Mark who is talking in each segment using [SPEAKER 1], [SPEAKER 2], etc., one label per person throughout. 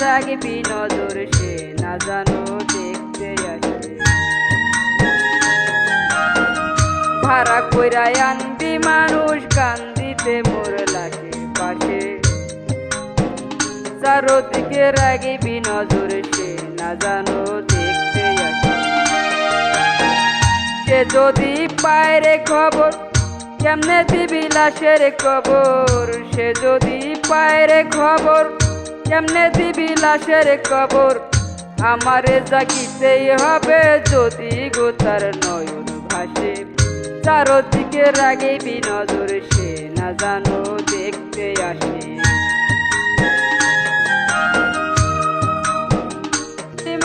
[SPEAKER 1] রাখবি নজর সে না জানো দেখতে আসে। ভাড়া কইরা আনবি মানুষ কান্দিতে মোর লাশের পাশে, চারদিকে রাখবি নজর সে না জানো দেখতে আসে। সে যদি পায় রে খবর কেমনে দিবি লাশের কবর, সে যদি পায় রে খবর কেমনে দিবি লাশের কবর। আমারে জাগিতেই হবে যদি গো তার নয়ন ভাসে, চারদিকে রাখবি নজর সে না জানো দেখতে আসে।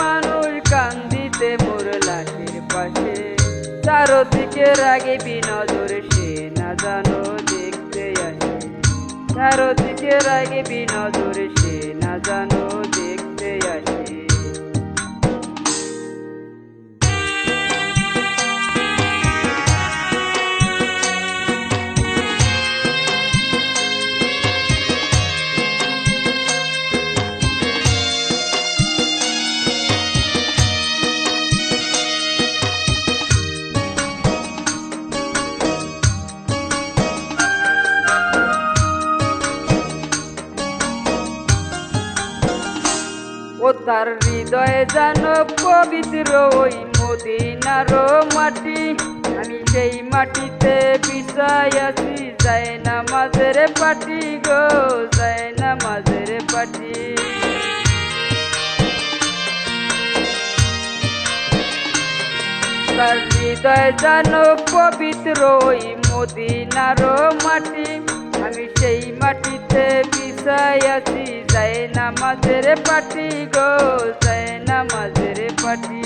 [SPEAKER 1] মানুষ কান্দিতে মোর লাশের পাশে, চারদিকে রাখবি নজর সে না জানো দেখতে আসে। চারদিকে রাখবি নজর সে না জানো দেখতে আসে। ও তার হৃদয়ে যেন পবিত্র ওই মদিনার মাটি, আমি সেই মাটিতে বিছাই আছি যায় নামাজের পাটি গো, যায় নামাজের পাটি। তার হৃদয়ে যেন পবিত্র ওই মদিনার মাটি, আমি সেই মাটিতে বিছাই আছি যায় নামাজের পাটি গো, যায় নামাজের পাটি।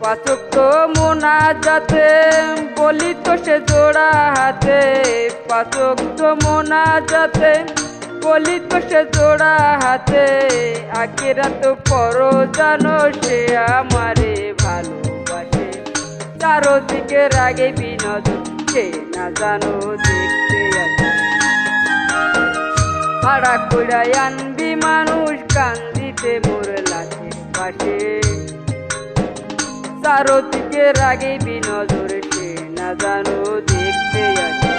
[SPEAKER 1] পাঁচ ওয়াক্ত মোনাজাতে বলি তো সে জোড়া হাতে, পাঁচ ওয়াক্ত মোনাজাতে বলি তো সে জোড়া হাতে। আখিরাত পরো জানো সে আমারে ভালোবাসে, চারদিকে রাখবি নজর সে না জানো দেখতে আসে। ভাড়া কইরা আনবি মানুষ কান্দিতে মোর লাশের পাশে, চারদিকে রাখবি নজর সে না জানো দেখতে আসে।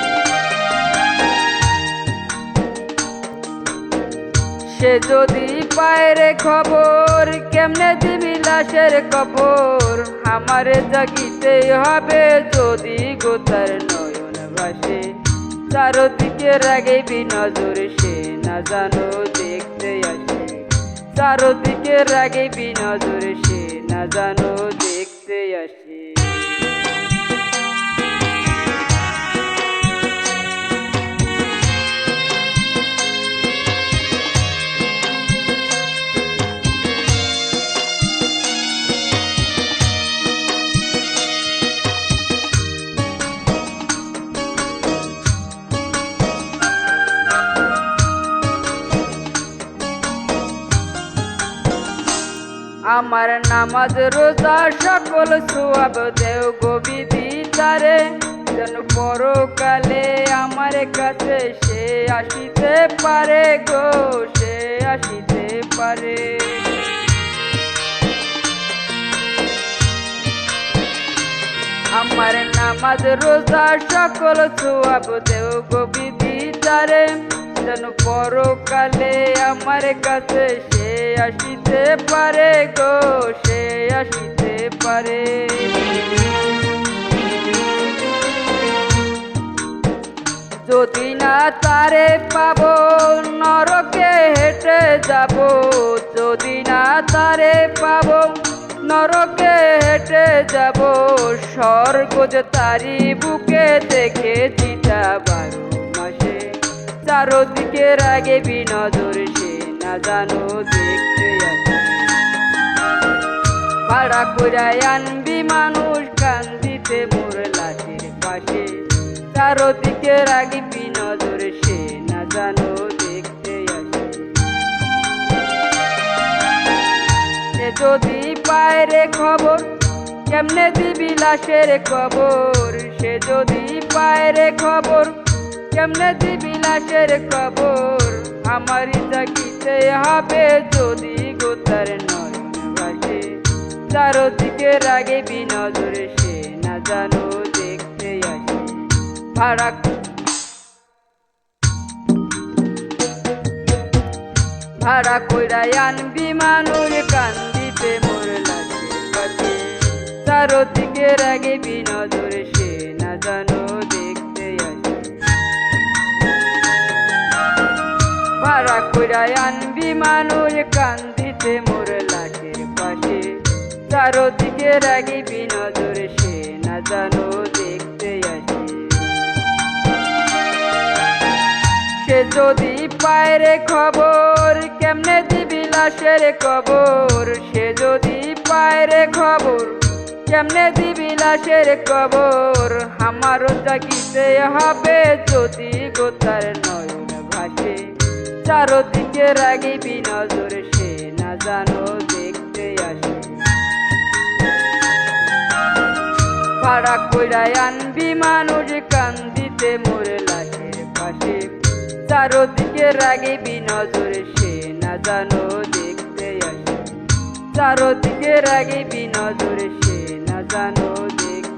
[SPEAKER 1] সে যদি পায় রে খবর কেমনে দিবি লাশের কবর, আমারে জাগিতেই হবে যদি গো তার নয়ন ভাসে, চারদিকে রাখবি নজর সে না জানো দেখতে আসে। চারদিকে রাখবি নজর সে না জানো দেখতে আসে। আমার নামাজ রোজা সকল সওয়াব দেও গো বিধি তারে, যেন পরকালে আমার কাছে সে আসিতে পারে গো, সে আসিতে পারে। আমার নামাজ রোজা সকল সওয়াব দেও গো বিধি তারে, যেন পরকালে আমার কাছে সে আসিতে পারে গো, সে আসিতে পারে। যদি না তারে পাবো নরকে হেঁটে যাব, যদি না তারে পাবো নরকে হেঁটে যাব। স্বর্গ যে তারি বুকে দেখেছি তা 12 মাসে, চারদিকে রাখবি নজর সে না জানো দেখতে আসে। ভাড়া কইরা আনবি মানুষ কান্দিতে মোর লাশের পাশে, চারদিকে রাখবি নজর সে না জানো দেখতে আসে। সে যদি পায় রে খবর কেমনে দিবি লাশের কবর, সে যদি পায় রে খবর কেমনে দিবি লাশের কবর আমারই জাগিতে হবে যদি গোতার নয়ন ভাসে চারদিকে রাগে বিনজরে সে না জানো দেখতে আসে ভাড়া ভাড়া কইরাই আনবি মানুষ কান্দিতে মোর লাশের পাশে চারদিকে রাগে বিনজরে সে না জানো দেখতে আসে ভাড়া কইরাই আনবি মানুষ কান্দিতে মোর লাশের পাশে চারদিকে রাগে বিনজরে সে না জানো দেখতে আসে সে যদি পায় রে খবর কেমনে দিবি লাশের কবর সে যদি পায় রে খবর কেমনে দিবি লাশের কবর আমারও জাগিতে হবে যদি গোতার নয়ন ভাসে চারদিকে রাগিবি নজর সে না জানো দেখতে আসে ভাড়া কইরাই আনবি মানুষ কান্দিতে মোর লাশের পাশে চারদিকে রাগিবি নজর সে না জানো দেখতে আসে চারদিকে রাগিবি নজর সে না জানো দেখতে